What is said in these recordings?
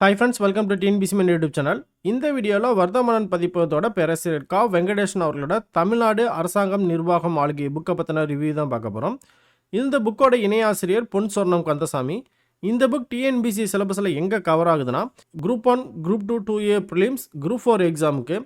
Hi friends, welcome to TNPSC men YouTube channel. இந்த வீடியோவில் வர்த்தமானன் பதிப்பகத்தோட பேராசிரியர் கா வெங்கடேஷன் அவர்களோட தமிழ்நாடு அரசாங்கம் நிர்வாகம் ஆளுகை புக்கை பற்றின ரிவ்யூ தான் பார்க்க போகிறோம். இந்த புக்கோட இணையாசிரியர் பொன் சொர்ணம் கந்தசாமி. இந்த புக் டிஎன்பிசி சிலபஸில் எங்கே கவர் ஆகுதுன்னா, group 1, group 2 2A prelims, group 4 எக்ஸாமுக்கு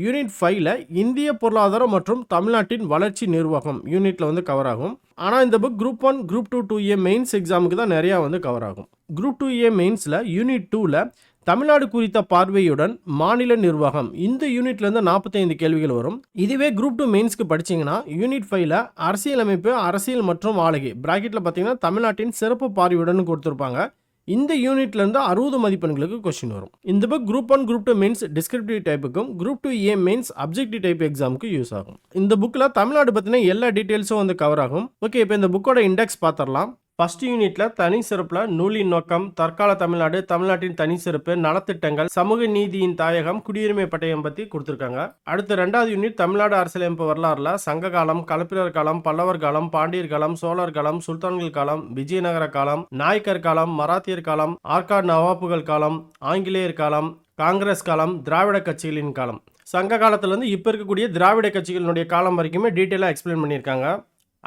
யூனிட் 5ல் இந்திய பொருளாதாரம் மற்றும் தமிழ்நாட்டின் வளர்ச்சி நிர்வாகம் யூனிட்டில் வந்து கவர் ஆகும். ஆனால் இந்த book group 1, group 2 2A mains எக்ஸாமுக்கு தான் நிறையா வந்து கவர் ஆகும். குரூப் 2A மெயின்ஸில் யூனிட் 2ல் தமிழ்நாடு குறித்த பார்வையுடன் மாநில நிர்வாகம் இந்த யூனிட்லேருந்து 45 கேள்விகள் வரும். இதுவே குரூப் 2 மெயின்ஸ்க்கு படிச்சிங்கன்னா யூனிட் 5ல் அரசியலமைப்பு, அரசியல் மற்றும் ஆளுகை பிராக்கெட்டில் பார்த்தீங்கன்னா தமிழ்நாட்டின் சிறப்பு பார்வையுடன் கொடுத்துருப்பாங்க. இந்த யூனிட்லேருந்து 60 மதிப்பெண்களுக்கு கொஸ்டின் வரும். இந்த book group 1, group 2 mains descriptive டைப்புக்கும், group 2A mains objective type எக்ஸாமுக்கு யூஸ் ஆகும். இந்த புக்கில் தமிழ்நாடு பற்றின எல்லா டீட்டெயில்ஸும் வந்து கவர் ஆகும். ஓகே, இப்போ இந்த புக்கோட இண்டெக்ஸ் பார்த்துடலாம். ஃபர்ஸ்ட் யூனிட்ல தனி சிறப்புல நூலின் நோக்கம், தற்கால தமிழ்நாடு, தமிழ்நாட்டின் தனி சிறப்பு, நலத்திட்டங்கள், சமூக நீதியின் தாயகம், குடியுரிமை பட்டயம் பத்தி கொடுத்துருக்காங்க. அடுத்து ரெண்டாவது யூனிட் தமிழ்நாடு அரசியலமைப்பு வரலாறுல சங்க காலம், களப்பிரர் காலம், பல்லவர் காலம், பாண்டியர் காலம், சோழர் காலம், சுல்தான்கள் காலம், விஜயநகர காலம், நாயக்கர் காலம், மராத்தியர் காலம், ஆற்காடு நவாப்புகள் காலம், ஆங்கிலேயர் காலம், காங்கிரஸ் காலம், திராவிட கட்சிகளின் காலம். சங்க காலத்துல இருந்து இப்ப இருக்கக்கூடிய திராவிட கட்சிகளினுடைய காலம் வரைக்குமே டீட்டெயிலா எக்ஸ்பிளைன் பண்ணியிருக்காங்க.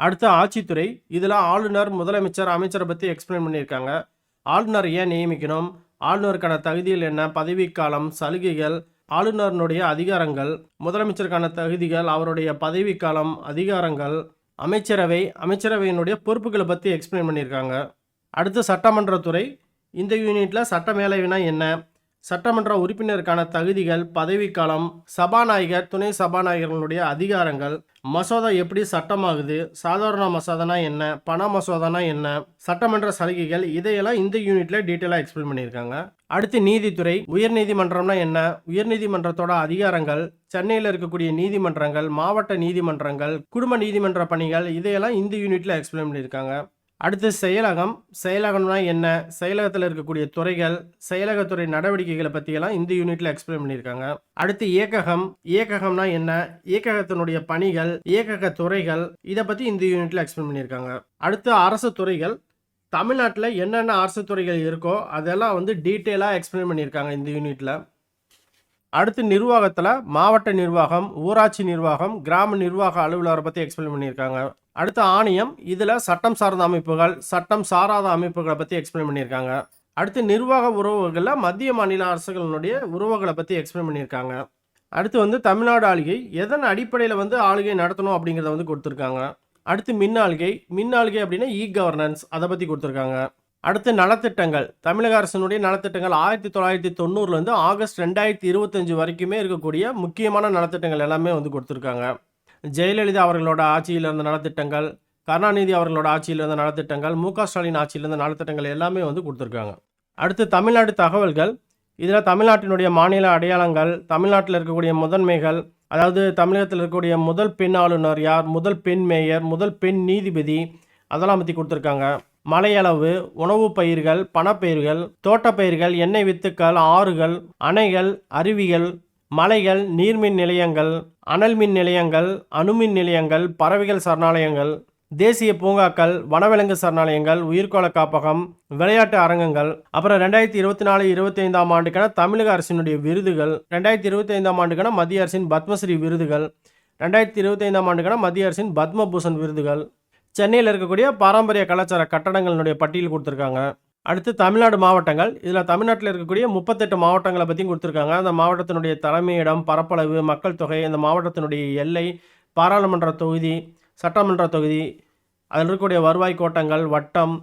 அடுத்து ஆட்சித்துறை. இதில் ஆளுநர், முதலமைச்சர், அமைச்சரை பற்றி எக்ஸ்பிளைன் பண்ணியிருக்காங்க. ஆளுநர் ஏன் நியமிக்கணும், ஆளுநருக்கான தகுதிகள் என்ன, பதவிக்காலம், சலுகைகள், ஆளுநருடைய அதிகாரங்கள், முதலமைச்சருக்கான தகுதிகள், அவருடைய பதவிக்காலம், அதிகாரங்கள், அமைச்சரவையினுடைய பொறுப்புகளை பற்றி எக்ஸ்பிளைன் பண்ணியிருக்காங்க. அடுத்து சட்டமன்றத்துறை. இந்த யூனிட்டில் சட்ட மேலவைனா என்ன, சட்டமன்ற உறுப்பினருக்கான தகுதிகள், பதவிக்காலம், சபாநாயகர், துணை சபாநாயகர்களுடைய அதிகாரங்கள், மசோதா எப்படி சட்டமாகுது, சாதாரண மசோதானா என்ன, பண மசோதானா என்ன, சட்டமன்ற சலுகைகள், இதையெல்லாம் இந்த யூனிட்ல டீட்டெயிலாக எக்ஸ்பிளைன் பண்ணியிருக்காங்க. அடுத்து நீதித்துறை. உயர்நீதிமன்றம்னா என்ன, உயர்நீதிமன்றத்தோட அதிகாரங்கள், சென்னையில் இருக்கக்கூடிய நீதிமன்றங்கள், மாவட்ட நீதிமன்றங்கள், குடும்ப நீதிமன்ற பணிகள், இதையெல்லாம் இந்த யூனிட்ல எக்ஸ்பிளைன் பண்ணியிருக்காங்க. அடுத்து செயலகம். செயலகம்னா என்ன, செயலகத்தில் இருக்கக்கூடிய துறைகள், செயலகத்துறை நடவடிக்கைகளை பற்றியெல்லாம் இந்த யூனிட்ல எக்ஸ்பிளைன் பண்ணியிருக்காங்க. அடுத்து இயக்ககம். இயக்ககம்னா என்ன, இயக்ககத்தினுடைய பணிகள், இயக்கக துறைகள், இதை பற்றி இந்த யூனிட்ல எக்ஸ்பிளைன் பண்ணியிருக்காங்க. அடுத்து அரசு துறைகள். தமிழ்நாட்டில் என்னென்ன அரசு துறைகள் இருக்கோ அதெல்லாம் வந்து டீட்டெயிலாக எக்ஸ்பிளைன் பண்ணியிருக்காங்க இந்த யூனிட்ல. அடுத்து நிர்வாகத்தில் மாவட்ட நிர்வாகம், ஊராட்சி நிர்வாகம், கிராம நிர்வாக அலுவலரை பற்றி எக்ஸ்பிளைன் பண்ணியிருக்காங்க. அடுத்து ஆணையம். இதில் சட்டம் சார்ந்த அமைப்புகள், சட்டம் சாராத அமைப்புகளை பற்றி எக்ஸ்பிளைன் பண்ணியிருக்காங்க. அடுத்து நிர்வாக உறவுகளில் மத்திய மாநில அரசுகளுடைய உறவுகளை பற்றி எக்ஸ்பிளைன் பண்ணியிருக்காங்க. அடுத்து வந்து தமிழ்நாடு ஆளுகை, எதன் அடிப்படையில் வந்து ஆளுகை நடத்தணும் அப்படிங்கிறத வந்து கொடுத்துருக்காங்க. அடுத்து மின் ஆளுகை. மின் ஆளுகை அப்படின்னா இ கவர்னன்ஸ், அதை பற்றி கொடுத்துருக்காங்க. அடுத்து நலத்திட்டங்கள். தமிழக அரசினுடைய நலத்திட்டங்கள் 1990 ஆகஸ்ட் 2025 வரைக்குமே இருக்கக்கூடிய முக்கியமான நலத்திட்டங்கள் எல்லாமே வந்து கொடுத்துருக்காங்க. ஜெயலலிதா அவர்களோட ஆட்சியில் இருந்த நலத்திட்டங்கள், கருணாநிதி அவர்களோட ஆட்சியில் இருந்த நலத்திட்டங்கள், மு.க. ஸ்டாலின் ஆட்சியில் இருந்த நலத்திட்டங்கள் எல்லாமே வந்து கொடுத்துருக்காங்க. அடுத்து தமிழ்நாடு தகவல்கள். இதில் தமிழ்நாட்டினுடைய மாநில அடையாளங்கள், தமிழ்நாட்டில் இருக்கக்கூடிய முதன்மைகள், அதாவது தமிழகத்தில் இருக்கக்கூடிய முதல் பெண் ஆளுநர் யார், முதல் பெண் மேயர், முதல் பெண் நீதிபதி, அதெல்லாம் பற்றி கொடுத்துருக்காங்க. மலையளவு, உணவு பயிர்கள், பணப்பயிர்கள், தோட்டப்பயிர்கள், எண்ணெய் வித்துக்கள், ஆறுகள், அணைகள், அருவிகள், மலைகள், நீர்மின் நிலையங்கள், அனல் மின் நிலையங்கள், அணுமின் நிலையங்கள், பறவைகள் சரணாலயங்கள், தேசிய பூங்காக்கள், வனவிலங்கு சரணாலயங்கள், உயிர்கோள காப்பகம், விளையாட்டு அரங்கங்கள், அப்புறம் 2024-25 ஆண்டுக்கான தமிழக அரசினுடைய விருதுகள், 2025 ஆண்டுக்கான மத்திய அரசின் பத்மஸ்ரீ விருதுகள், 2025 ஆண்டுக்கான மத்திய அரசின் பத்மபூஷன் விருதுகள், சென்னையில் இருக்கக்கூடிய பாரம்பரிய கலாச்சார கட்டடங்களுடைய பட்டியல் கொடுத்துருக்காங்க. அடுத்து தமிழ்நாடு மாவட்டங்கள். இதில் தமிழ்நாட்டில் இருக்கக்கூடிய 38 மாவட்டங்களை பற்றியும் கொடுத்துருக்காங்க. அந்த மாவட்டத்தினுடைய தலைமையிடம், பரப்பளவு, மக்கள் தொகை, அந்த மாவட்டத்தினுடைய எல்லை, பாராளுமன்ற தொகுதி, சட்டமன்ற தொகுதி, அதில் இருக்கக்கூடிய வருவாய் கோட்டங்கள், வட்டம்,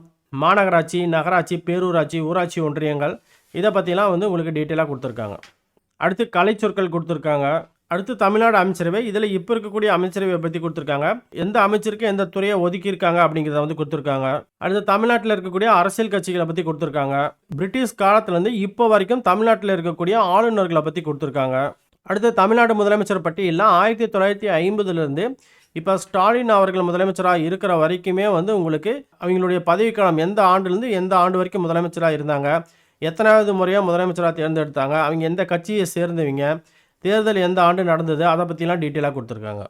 மாநகராட்சி, நகராட்சி, பேரூராட்சி, ஊராட்சி ஒன்றியங்கள், இதை பற்றிலாம் வந்து உங்களுக்கு டீட்டெயிலாக கொடுத்துருக்காங்க. அடுத்து கலை சொற்கள் கொடுத்துருக்காங்க. அடுத்து தமிழ்நாடு அமைச்சரவை. இதில் இப்போ இருக்கக்கூடிய அமைச்சரவையை பற்றி கொடுத்துருக்காங்க. எந்த அமைச்சருக்கு எந்த துறையை ஒதுக்கியிருக்காங்க அப்படிங்கிறத வந்து கொடுத்துருக்காங்க. அடுத்து தமிழ்நாட்டில் இருக்கக்கூடிய அரசியல் கட்சிகளை பற்றி கொடுத்துருக்காங்க. பிரிட்டிஷ் காலத்துலேருந்து இப்போ வரைக்கும் தமிழ்நாட்டில் இருக்கக்கூடிய ஆளுநர்களை பற்றி கொடுத்துருக்காங்க. அடுத்து தமிழ்நாடு முதலமைச்சர் பட்டியலில் 1950 இப்போ ஸ்டாலின் அவர்கள் முதலமைச்சராக இருக்கிற வரைக்குமே வந்து உங்களுக்கு அவங்களுடைய பதவிக்காலம் எந்த ஆண்டுலேருந்து எந்த ஆண்டு வரைக்கும் முதலமைச்சராக இருந்தாங்க, எத்தனாவது முறையாக முதலமைச்சராக தேர்ந்தெடுத்தாங்க, அவங்க எந்த கட்சியை சேர்ந்தவங்க, தேர்தல் எந்த ஆண்டு நடந்தது, அதை பற்றிலாம் டீட்டெயிலாக கொடுத்துருக்காங்க.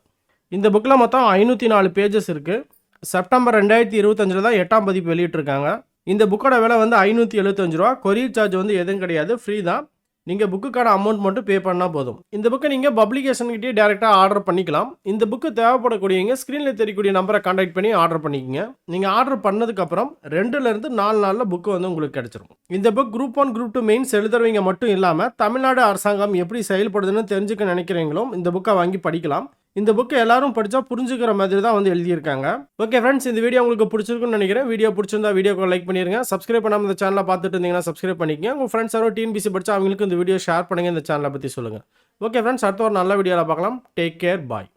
இந்த புக்கில் மொத்தம் 504 பேஜஸ் இருக்குது. செப்டம்பர் 2025 தான் 8ஆம் பதிப்பு வெளியிட்டிருக்காங்க. இந்த புக்கோட விலை வந்து ரூ. 575. கொரியர் சார்ஜ் வந்து எதுவும் கிடையாது, ஃப்ரீ தான். நீங்கள் புக்குக்கான அமௌண்ட் மட்டும் பே பண்ணால் போதும். இந்த புக்கை நீங்கள் பப்ளிகேஷன்கிட்டே டேரெக்டாக ஆர்டர் பண்ணிக்கலாம். இந்த புக்கு தேவைப்படக்கூடியவங்க ஸ்க்ரீனில் தெரியக்கூடிய நம்பரை கான்டாக்ட் பண்ணி ஆர்டர் பண்ணிக்கோங்க. நீங்கள் ஆர்டர் பண்ணதுக்கப்புறம் 2லேருந்து 4 நாளில் புக்கு வந்து உங்களுக்கு கிடச்சிரும். இந்த புக் குரூப் 1 குரூப் 2 மெயின்ஸ் எழுதுறவங்க மட்டும் இல்லாமல் தமிழ்நாடு அரசாங்கம் எப்படி செயல்படுதுன்னு தெரிஞ்சுக்க நினைக்கிறவங்களும் இந்த புக்கை வாங்கி படிக்கலாம். இந்த புக்கை எல்லாரும் படித்தா புரிஞ்சுக்கிற மாதிரி தான் வந்து எழுதியிருக்காங்க. ஓகே ஃப்ரெண்ட்ஸ், இந்த வீடியோ உங்களுக்கு பிடிச்சிருக்குன்னு நினைக்கிறேன். வீடியோ பிடிச்சிருந்தா வீடியோக்கு லைக் பண்ணிடுங்க. சப்ஸ்கிரைப் பண்ணாமல் இந்த சேனலை பார்த்துட்டு இருந்தீங்கன்னா சப்ஸ்கிரைப் பண்ணிக்கங்க. உங்கள் ஃப்ரெண்ட்ஸ் யாரும் டிஎன்பிசி படித்தா அவங்களுக்கு இந்த வீடியோ ஷேர் பண்ணுங்கள். இந்த சேனலை பற்றி சொல்லுங்கள். ஓகே ஃப்ரெண்ட்ஸ், அடுத்த ஒரு நல்ல வீடியோவில் பார்க்கலாம். டேக் கேர், பாய்.